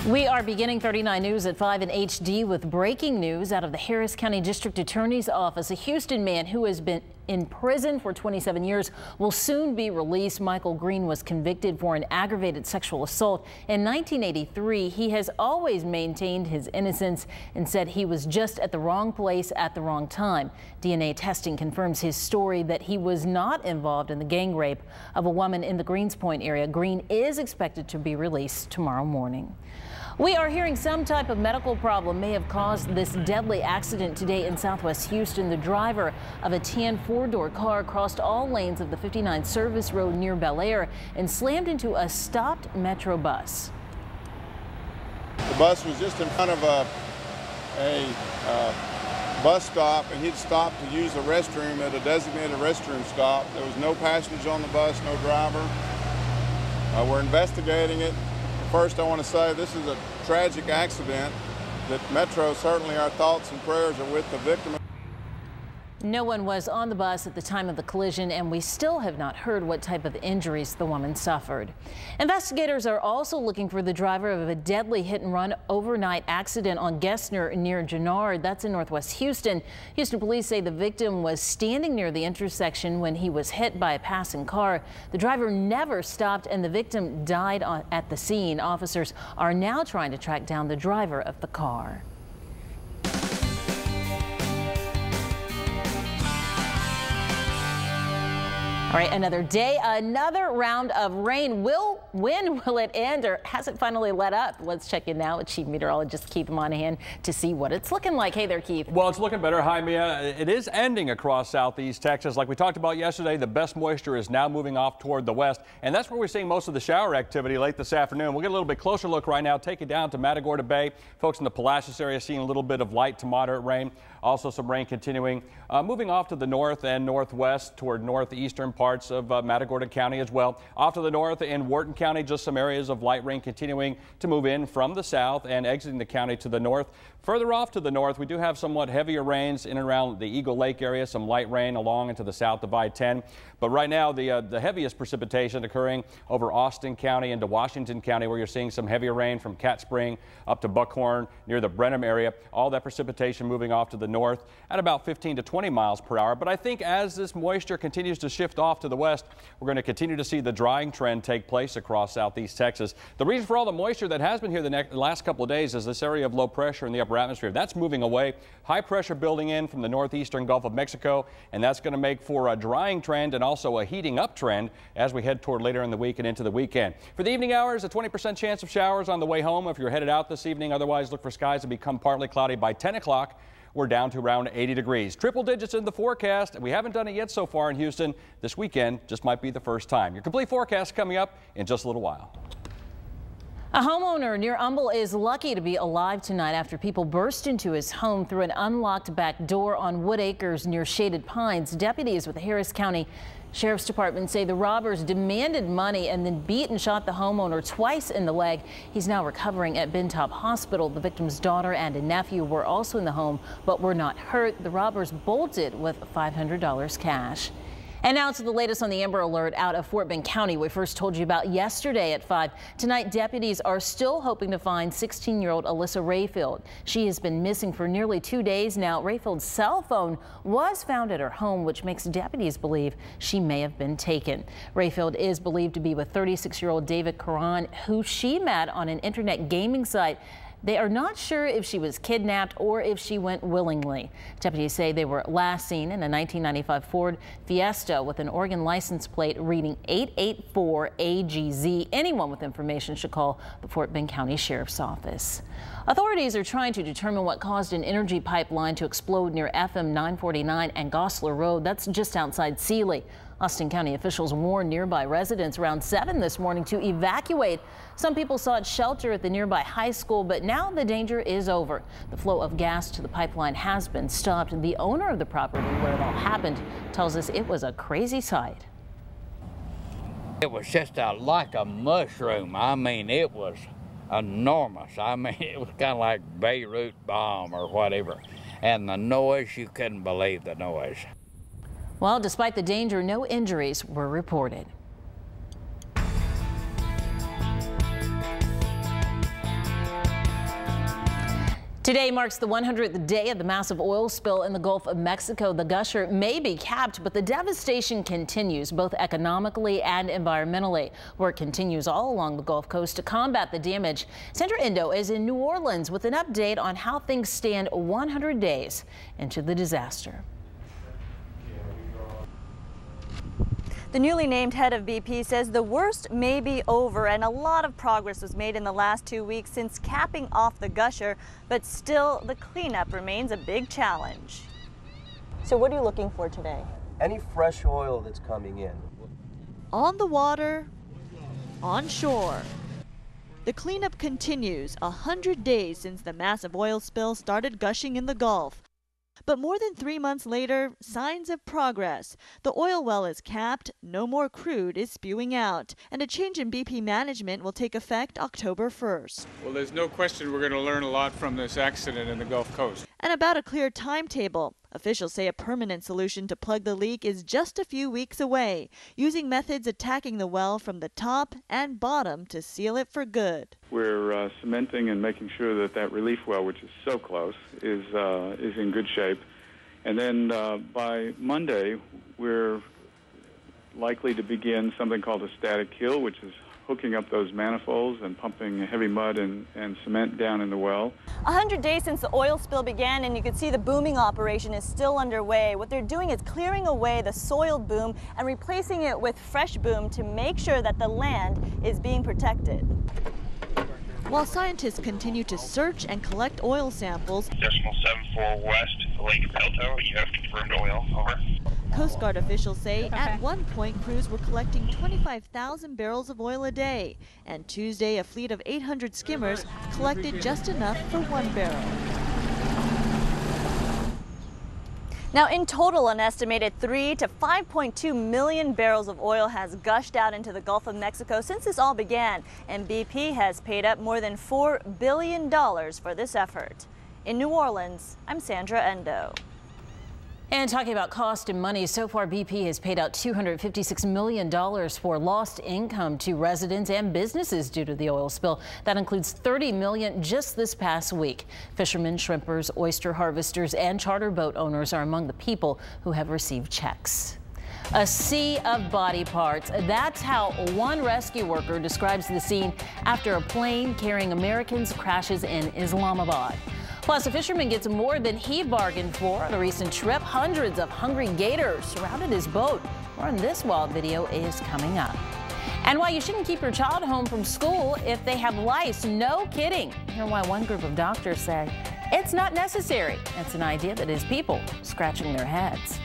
We are beginning 39 News at 5 in HD with breaking news out of the Harris County District Attorney's Office. A Houston man who has been in prison for 27 years will soon be released. Michael Green was convicted for an aggravated sexual assault in 1983. He has always maintained his innocence and said he was just at the wrong place at the wrong time. DNA testing confirms his story that he was not involved in the gang rape of a woman in the Greenspoint area. Green is expected to be released tomorrow morning. We are hearing some type of medical problem may have caused this deadly accident today in Southwest Houston. The driver of a tan four-door car crossed all lanes of the 59 service road near Bel Air and slammed into a stopped Metro bus. The bus was just in front of a bus stop, and he'd stopped to use the restroom at a designated restroom stop. There was no passengers on the bus, no driver. We're investigating it. First, I want to say this is a tragic accident. That Metro, certainly our thoughts and prayers are with the victim. No one was on the bus at the time of the collision, and we still have not heard what type of injuries the woman suffered. Investigators are also looking for the driver of a deadly hit-and-run overnight accident on Gessner near Gennard. That's in Northwest Houston. Houston police say the victim was standing near the intersection when he was hit by a passing car. The driver never stopped, and the victim died at the scene. Officers are now trying to track down the driver of the car. All right, another day, another round of rain. When will it end, or has it finally let up? Let's check in now with Chief Meteorologist Keith Monahan to see what it's looking like. Hey there, Keith. Well, it's looking better. Hi, Mia. It is ending across southeast Texas. Like we talked about yesterday, the best moisture is now moving off toward the west, and that's where we're seeing most of the shower activity late this afternoon. We'll get a little bit closer look right now. Take it down to Matagorda Bay. Folks in the Palacios area seeing a little bit of light to moderate rain. Also some rain continuing, moving off to the north and northwest toward northeastern parts of Matagorda County as well. Off to the north in Wharton County, just some areas of light rain continuing to move in from the south and exiting the county to the north. Further off to the north, we do have somewhat heavier rains in and around the Eagle Lake area, some light rain along into the south of I-10. But right now, the heaviest precipitation occurring over Austin County into Washington County, where you're seeing some heavier rain from Cat Spring up to Buckhorn near the Brenham area. All that precipitation moving off to the north at about 15 to 20 miles per hour. But I think as this moisture continues to shift off to the west, we're going to continue to see the drying trend take place across southeast Texas. The reason for all the moisture that has been here the last couple of days is this area of low pressure in the upper atmosphere. That's moving away. High pressure building in from the northeastern Gulf of Mexico, and that's going to make for a drying trend and also a heating up trend as we head toward later in the week and into the weekend. For the evening hours, a 20% chance of showers on the way home if you're headed out this evening. Otherwise, look for skies to become partly cloudy by 10 o'clock. We're down to around 80 degrees. Triple digits in the forecast. We haven't done it yet so far in Houston. This weekend just might be the first time. Your complete forecast coming up in just a little while. A homeowner near Humble is lucky to be alive tonight after people burst into his home through an unlocked back door on Wood Acres near Shaded Pines. Deputies with the Harris County Sheriff's Department say the robbers demanded money and then beat and shot the homeowner twice in the leg. He's now recovering at Bentop Hospital. The victim's daughter and a nephew were also in the home but were not hurt. The robbers bolted with $500 cash. And now to the latest on the Amber Alert out of Fort Bend County we first told you about yesterday at 5. Tonight, deputies are still hoping to find 16-year-old Alyssa Rayfield. She has been missing for nearly 2 days now. Rayfield's cell phone was found at her home, which makes deputies believe she may have been taken. Rayfield is believed to be with 36-year-old David Karan, who she met on an internet gaming site. They are not sure if she was kidnapped or if she went willingly. Deputies say they were last seen in a 1995 Ford Fiesta with an Oregon license plate reading 884AGZ. Anyone with information should call the Fort Bend County Sheriff's Office. Authorities are trying to determine what caused an energy pipeline to explode near FM 949 and Gosler Road. That's just outside Sealy. Austin County officials warned nearby residents around 7 this morning to evacuate. Some people sought shelter at the nearby high school, but now the danger is over. The flow of gas to the pipeline has been stopped. The owner of the property where it all happened tells us it was a crazy sight. It was just like a mushroom. I mean, it was enormous. I mean, it was kind of like Beirut bomb or whatever. And the noise, you couldn't believe the noise. Well, despite the danger, no injuries were reported. Today marks the 100th day of the massive oil spill in the Gulf of Mexico. The gusher may be capped, but the devastation continues, both economically and environmentally. Work continues all along the Gulf Coast to combat the damage. Sandra Endo is in New Orleans with an update on how things stand 100 days into the disaster. The newly named head of BP says the worst may be over, and a lot of progress was made in the last 2 weeks since capping off the gusher, but still the cleanup remains a big challenge. So what are you looking for today? Any fresh oil that's coming in. On the water, on shore. The cleanup continues 100 days since the massive oil spill started gushing in the Gulf. But more than 3 months later, signs of progress. The oil well is capped, no more crude is spewing out, and a change in BP management will take effect October 1st. Well, there's no question we're going to learn a lot from this accident in the Gulf Coast. And about a clear timetable. Officials say a permanent solution to plug the leak is just a few weeks away, using methods attacking the well from the top and bottom to seal it for good. We're cementing and making sure that that relief well, which is so close, is in good shape. And then by Monday, we're likely to begin something called a static kill, which is hooking up those manifolds and pumping heavy mud and cement down in the well. 100 days since the oil spill began, and you can see the booming operation is still underway. What they're doing is clearing away the soiled boom and replacing it with fresh boom to make sure that the land is being protected. While scientists continue to search and collect oil samples, Decimal 74 west, Lake Pelto, you have confirmed oil, over. Coast Guard officials say at one point crews were collecting 25,000 barrels of oil a day, and Tuesday a fleet of 800 skimmers collected just enough for 1 barrel. Now, in total, an estimated 3 to 5.2 million barrels of oil has gushed out into the Gulf of Mexico since this all began, and BP has paid up more than $4 billion for this effort. In New Orleans, I'm Sandra Endo. And talking about cost and money, so far BP has paid out $256 million for lost income to residents and businesses due to the oil spill. That includes $30 million just this past week. Fishermen, shrimpers, oyster harvesters, and charter boat owners are among the people who have received checks. A sea of body parts. That's how one rescue worker describes the scene after a plane carrying Americans crashes in Islamabad. Plus, a fisherman gets more than he bargained for on a recent trip. Hundreds of hungry gators surrounded his boat. More on this wild video is coming up. And why you shouldn't keep your child home from school if they have lice. No kidding. Hear why one group of doctors say it's not necessary. It's an idea that has people scratching their heads.